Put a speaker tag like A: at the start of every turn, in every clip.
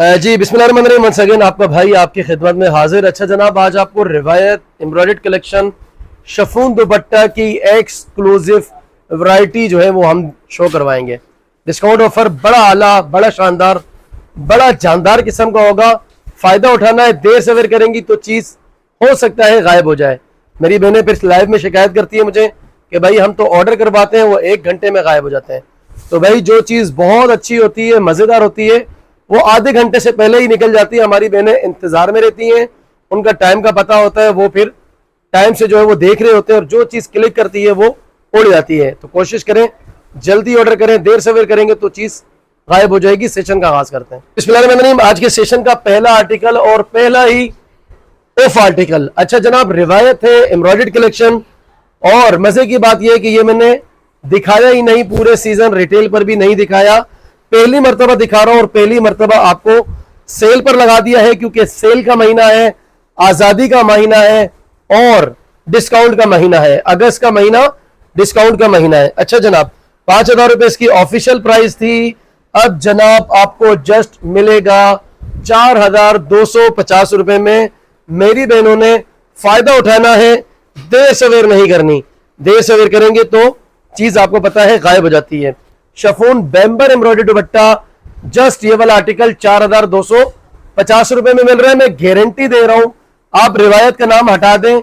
A: जी बिस्मिल्लाहिर्रहमानिर्रहीम। Once again आपका भाई आपकी खिदमत में हाजिर। अच्छा जनाब, आज आपको रिवायत एम्ब्रॉयडर्ड कलेक्शन शफून दुपट्टा की एक्सक्लूसिव वैरायटी जो है वो हम शो करवाएंगे। डिस्काउंट ऑफर बड़ा आला, बड़ा शानदार, बड़ा जानदार किस्म का होगा। फायदा उठाना है, देर सवेर करेंगी तो चीज हो सकता है गायब हो जाए। मेरी बहनें फिर लाइव में शिकायत करती है मुझे कि भाई हम तो ऑर्डर करवाते हैं, वो 1 घंटे में गायब हो जाते हैं। तो भाई जो चीज बहुत अच्छी होती है, मजेदार होती है, वो आधे घंटे से पहले ही निकल जाती है। हमारी बहनें इंतजार में रहती हैं, उनका टाइम का पता होता है, वो फिर टाइम से जो है वो देख रहे होते हैं और जो चीज क्लिक करती है वो उड़ जाती है। तो कोशिश करें जल्दी ऑर्डर करें, देर सवेर करेंगे तो चीज गायब हो जाएगी। सेशन का आगाज करते हैं। बिस्मिल्लाहिर्रहमानिर्रहीम। आज के सेशन का पहला आर्टिकल और पहला ही ऑफ आर्टिकल। अच्छा जनाब, रिवायत है एम्ब्रॉयडर्ड कलेक्शन, और मजे की बात यह है कि ये मैंने दिखाया ही नहीं, पूरे सीजन रिटेल पर भी नहीं दिखाया, पहली मर्तबा दिखा रहा हूं और पहली मर्तबा आपको सेल पर लगा दिया है, क्योंकि सेल का महीना है, आजादी का महीना है और डिस्काउंट का महीना है। अगस्त का महीना डिस्काउंट का महीना है। अच्छा जनाब, 5,000 रुपए इसकी ऑफिशियल प्राइस थी। अब जनाब आपको जस्ट मिलेगा 4,250 रुपए में। मेरी बहनों ने फायदा उठाना है, देर सवेर नहीं करनी। देर सवेर करेंगे तो चीज आपको पता है गायब हो जाती है। शफून बेम्बर एम्ब्रॉयडर्ड दुपट्टा, जस्ट ये वाला आर्टिकल 4,250 रुपए में मिल रहा है। मैं गारंटी दे रहा हूं, आप रिवायत का नाम हटा दें,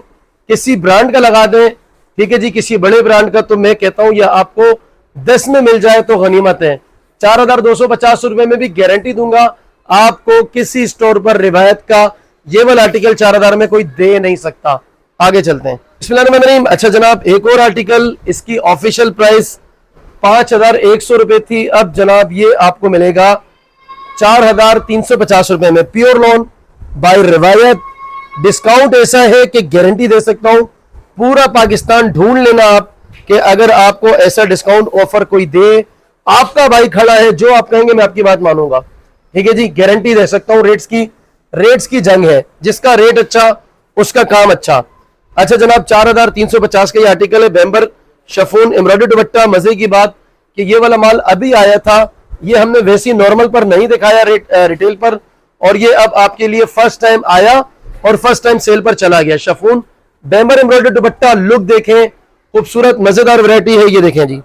A: किसी ब्रांड का लगा दें, ठीक है जी, किसी बड़े ब्रांड का, तो मैं कहता हूं यह आपको 10 में मिल जाए तो गनीमत है। 4,250 रुपए में भी गारंटी दूंगा आपको, किसी स्टोर पर रिवायत का ये वाला आर्टिकल 4,000 में कोई दे नहीं सकता। आगे चलते हैं। बिस्मिल्लाहिर्रहमानिर्रहीम। अच्छा जनाब, एक और आर्टिकल, इसकी ऑफिशियल प्राइस 5,100 रुपए थी। अब जनाब ये आपको मिलेगा 4,350 रुपए में, प्योर लॉन बाय रिवायत। डिस्काउंट ऐसा है कि गारंटी दे सकता हूं, पूरा पाकिस्तान ढूंढ लेना आप कि अगर आपको ऐसा डिस्काउंट ऑफर कोई दे, आपका भाई खड़ा है, जो आप कहेंगे मैं आपकी बात मानूंगा। ठीक है जी, गारंटी दे सकता हूं। रेट्स की जंग है, जिसका रेट अच्छा उसका काम अच्छा। अच्छा जनाब, 4,350 का ये आर्टिकल है, बेम्बर शफून एम्ब्रॉयडर्ड दुपट्टा। मजे की बात कि ये वाला माल अभी आया था, ये हमने वैसी नॉर्मल पर नहीं दिखाया, रिटेल पर, और ये अब आपके लिए फर्स्ट टाइम आया और फर्स्ट टाइम सेल पर चला गया। शफून बेम्बर एम्ब्रॉयडर्ड दुपट्टा, लुक देखें, खूबसूरत मजेदार वैरायटी है। ये देखें जी,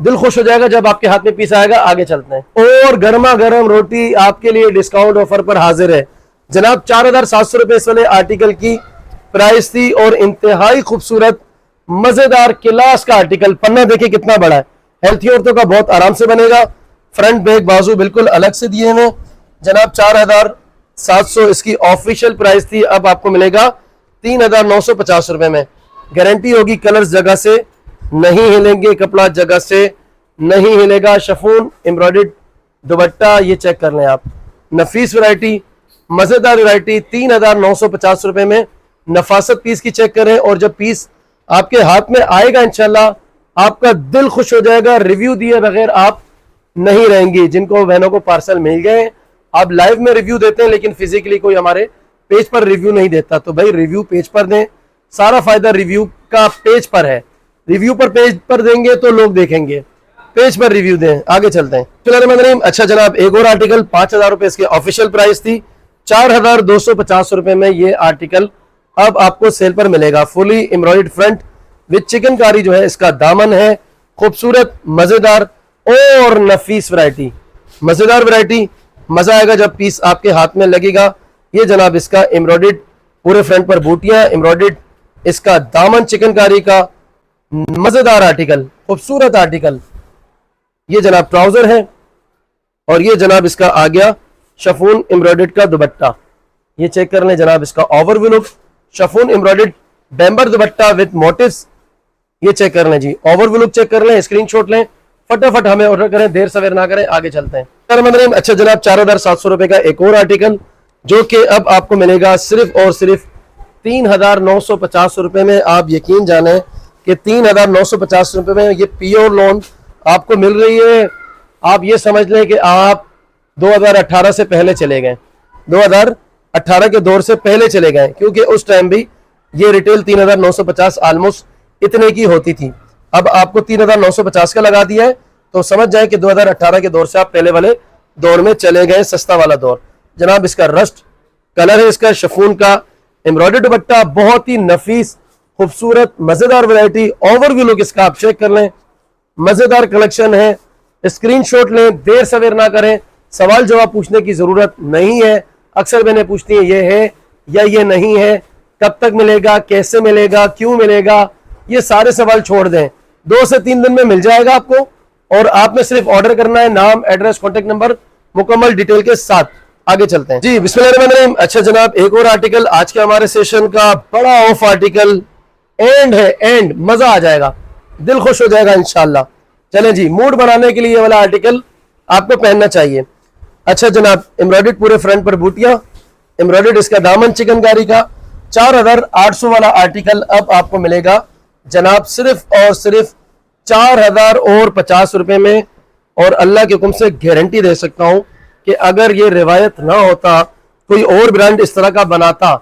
A: दिल खुश हो जाएगा जब आपके हाथ में पीस आएगा। आगे चलते हैं। और गर्मा गर्म रोटी आपके लिए डिस्काउंट ऑफर पर हाजिर है जनाब। 4,700 रुपए इस वाले आर्टिकल की प्राइस थी, और इंतहाई खूबसूरत मजेदार क्लास का आर्टिकल। पन्ना देखिए कितना बड़ा है, हेल्थी औरतों का बहुत आराम से बनेगा। फ्रंट बैक बाजू बिल्कुल अलग से दिए हैं जनाब। 4,700 इसकी ऑफिशियल प्राइस थी, अब आपको मिलेगा 3,950 रुपए में। गारंटी होगी, कलर्स जगह से नहीं हिलेंगे, कपड़ा जगह से नहीं हिलेगा। शफून एम्ब्रॉयडर्ड दुपट्टा, ये चेक कर लें आप, नफीस वैरायटी, मजेदार वैरायटी, 3,950 रुपए में। नफासत पीस की चेक करें, और जब पीस आपके हाथ में आएगा इंशाल्लाह आपका दिल खुश हो जाएगा। रिव्यू दिए बगैर आप नहीं रहेंगी। जिनको बहनों को पार्सल मिल गए, आप लाइव में रिव्यू देते हैं, लेकिन फिजिकली कोई हमारे पेज पर रिव्यू नहीं देता, तो भाई रिव्यू पेज पर दें। सारा फायदा रिव्यू का पेज पर है। रिव्यू पर पेज पर देंगे तो लोग देखेंगे, पेज पर रिव्यू दें। आगे चलते हैं। अच्छा जनाब, एक और आर्टिकल, 5,000 रुपए इसकी ऑफिशियल प्राइस थी, 4,250 रुपए में ये आर्टिकल अब आपको सेल पर मिलेगा। Fully embroidered front with chikankari जो है इसका दामन है। खूबसूरत मजेदार और नफीस वैरायटी, मजेदार वैरायटी। मजा आएगा जब पीस आपके हाथ में लगेगा। ये जनाब इसका एम्ब्रॉयडर्ड, पूरे फ्रंट पर बूटियां एम्ब्रॉयडर्ड, इसका दामन चिकनकारी का, मजेदार आर्टिकल, खूबसूरत आर्टिकल। ये जनाब ट्राउजर है, और ये जनाब इसका आ गया शफून एम्ब्रॉयडर्ड का दुपट्टा। ये चेक कर लें जनाब, इसका ओवरव्यू लुक, शफून एम्ब्रॉयडर्ड बेम्बर दुपट्टा विद मोटिव्स। ये चेक कर लें जी, ओवरव्यू लुक चेक कर लें, स्क्रीनशॉट लें, फटाफट हमें ऑर्डर करें, देर सवेर ना करें। आगे चलते हैं। अच्छा जनाब, 4,700 रुपए का एक और आर्टिकल, जो कि अब आपको मिलेगा सिर्फ और सिर्फ 3,950 रुपए में। आप यकीन जाने कि 3,950 रुपए में ये प्योर लोन आपको मिल रही है। आप ये समझ लें कि आप 2018 से पहले चले गए, 2018 के दौर से पहले चले गए, क्योंकि उस टाइम भी ये रिटेल 3,950 ऑलमोस्ट इतने की होती थी। अब आपको 3,950 का लगा दिया है, तो समझ जाए कि 2018 के दौर से आप पहले वाले दौर में चले गए, सस्ता वाला दौर। जनाब इसका रस्ट कलर है, इसका शिफॉन का एम्ब्रॉयडरी दुपट्टा, बहुत ही नफीस खूबसूरत मजेदार वैरायटी। ओवरव्यू लुक इसका आप चेक कर लें, मजेदार कलेक्शन है। स्क्रीनशॉट लें, देर सवेर ना करें, सवाल जवाब पूछने की जरूरत नहीं है। अक्सर मैंने पूछती है ये है या ये नहीं है, कब तक मिलेगा, कैसे मिलेगा, क्यों मिलेगा, ये सारे सवाल छोड़ दें। 2 से 3 दिन में मिल जाएगा आपको, और आपने सिर्फ ऑर्डर करना है, नाम, एड्रेस, कॉन्टेक्ट नंबर मुकम्मल डिटेल के साथ। आगे चलते हैं जी, बिस्मिल्लाहिर्रहमानिर्रहीम। अच्छा जनाब, एक और आर्टिकल आज के हमारे सेशन का बड़ा ऑफ आर्टिकल, एंड है, एंड मजा आ जाएगा, दिल खुश हो जाएगा इंशाल्लाह। चलें जी, मूड बनाने के लिए ये वाला आर्टिकल आपको पहनना चाहिए। अच्छा जनाब, एम्ब्रॉयडर्ड पूरे फ्रंट पर बूटियां, एम्ब्रॉयडर्ड इसका दामन चिकनकारी का 4800 वाला आर्टिकल अब आपको मिलेगा जनाब सिर्फ और सिर्फ 4050 रुपए में। और अल्लाह के हुक्म से गारंटी दे सकता हूं कि अगर ये रिवायत ना होता, कोई और ब्रांड इस तरह का बनाता,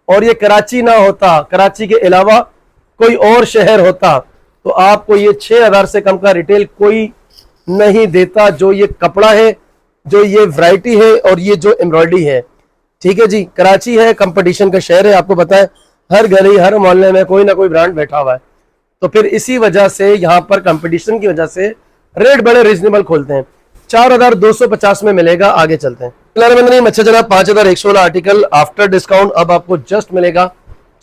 A: और ये कराची ना होता, कराची के अलावा कोई और शहर होता, तो आपको ये 6000 से कम का रिटेल कोई नहीं देता। जो ये कपड़ा है, जो ये वैरायटी है, और ये जो एम्ब्रॉयडरी है, ठीक है जी। कराची है, कंपटीशन का शहर है, आपको पता है, हर गली हर मोहल्ले में कोई ना कोई ब्रांड बैठा हुआ है। तो फिर इसी वजह से यहाँ पर कंपटीशन की वजह से रेट बड़े रीजनेबल खोलते हैं। 4250 में मिलेगा। आगे चलते हैं। अच्छा जनाब, 5100 वाला आर्टिकल आफ्टर डिस्काउंट अब आपको जस्ट मिलेगा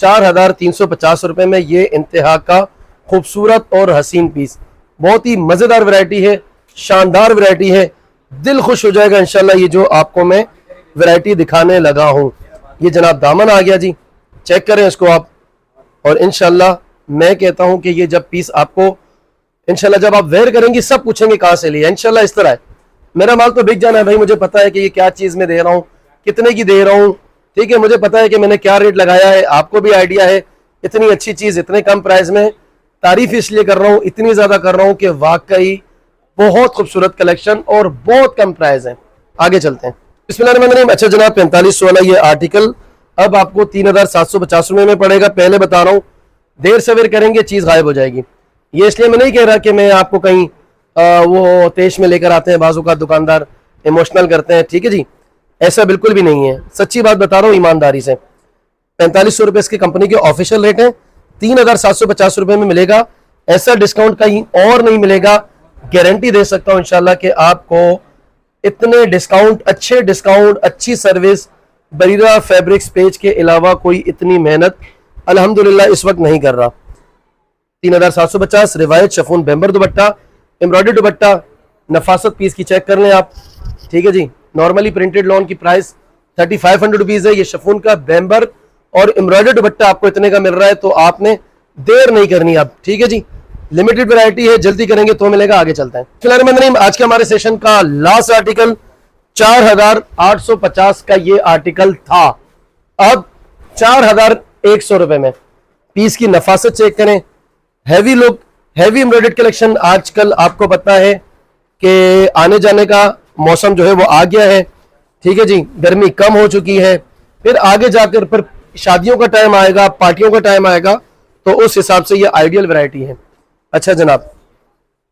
A: 4350 रुपए में। ये इंतहा का खूबसूरत और हसीन पीस, बहुत ही मजेदार वैरायटी है, शानदार वैरायटी है, दिल खुश हो जाएगा इंशाल्लाह। ये जो आपको मैं वैरायटी दिखाने लगा हूं, ये जनाब दामन आ गया जी, चेक करें इसको आप। और इंशाल्लाह मैं कहता हूं कि ये जब पीस आपको इंशाल्लाह जब आप वेयर करेंगे, सब पूछेंगे कहां से लिया। इंशाल्लाह इस तरह है, मेरा माल तो बिक जाना है भाई, मुझे पता है कि ये क्या चीज में दे रहा हूं, कितने की दे रहा हूं, ठीक है, मुझे पता है कि मैंने क्या रेट लगाया है, आपको भी आइडिया है। इतनी अच्छी चीज इतने कम प्राइस में, तारीफ इसलिए कर रहा हूं, इतनी ज्यादा कर रहा हूं कि वाकई बहुत खूबसूरत कलेक्शन और बहुत कम प्राइस है। आगे चलते हैं। बिस्मिल्लाहिर्रहमानिर्रहीम। अच्छा जनाब, 4500 वाला ये आर्टिकल अब आपको 3750 रुपए में पड़ेगा। पहले बता रहा हूं, देर सवेर करेंगे चीज गायब हो जाएगी। ये इसलिए मैं नहीं कह रहा कि मैं आपको कहीं वो तेज में लेकर आते हैं, बाजू का दुकानदार इमोशनल करते हैं, ठीक है जी, ऐसा बिल्कुल भी नहीं है, सच्ची बात बता रहा हूँ ईमानदारी से। 4500 रुपए इसकी कंपनी के ऑफिशियल रेट है, 3750 रुपए में मिलेगा। ऐसा डिस्काउंट कहीं और नहीं मिलेगा, गारंटी दे सकता हूं इंशाल्लाह कि आपको इतने डिस्काउंट, अच्छे डिस्काउंट, अच्छी सर्विस बरीरा फैब्रिक्स पेज के अलावा कोई इतनी मेहनत अल्हम्दुलिल्लाह इस वक्त नहीं कर रहा। 3750 रिवायत शिफॉन बेम्बर दुपट्टा, एम्ब्रॉयडरी दुपट्टा, नफासत पीस की चेक कर लें आप, ठीक है जी। नॉर्मली प्रिंटेड लॉन की प्राइस 3500 रुपीज है। ये शिफॉन का बेम्बर और एम्ब्रॉयडरी दुपट्टा आपको इतने का मिल रहा है, तो आपने देर नहीं करनी अब, ठीक है जी। लिमिटेड वैरायटी है, जल्दी करेंगे तो मिलेगा। आगे चलते हैं। फिलहाल आज के हमारे सेशन का लास्ट आर्टिकल 4850 का ये आर्टिकल था, अब 4100 रुपए में। पीस की नफासत चेक करें, heavy look, heavy embroidered collection. आजकल आपको पता है कि आने जाने का मौसम जो है वो आ गया है, ठीक है जी, गर्मी कम हो चुकी है, फिर आगे जाकर फिर शादियों का टाइम आएगा, पार्टियों का टाइम आएगा, तो उस हिसाब से ये आइडियल वैरायटी है। अच्छा जनाब,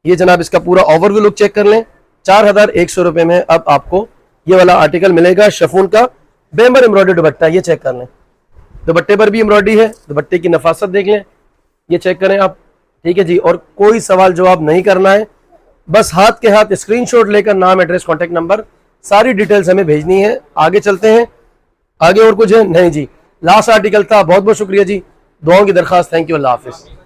A: ये जनाब इसका पूरा ओवरव्यू लुक चेक कर लें। 4100 रुपए में अब आपको ये वाला आर्टिकल मिलेगा, शिफॉन का बेम्बर एम्ब्रॉयडरी दुपट्टा, ये चेक कर लें। दुपट्टे पर भी एम्ब्रॉयडरी है, दुपट्टे की नफासत देख लें, ये चेक करें आप, ठीक है जी। और कोई सवाल जवाब नहीं करना है, बस हाथ के हाथ स्क्रीनशॉट लेकर नाम, एड्रेस, कॉन्टेक्ट नंबर, सारी डिटेल्स हमें भेजनी है। आगे चलते हैं। आगे और कुछ है नहीं जी, लास्ट आर्टिकल था। बहुत बहुत शुक्रिया जी, दुआओं की दरखास्त। Thank you, Allah Hafiz.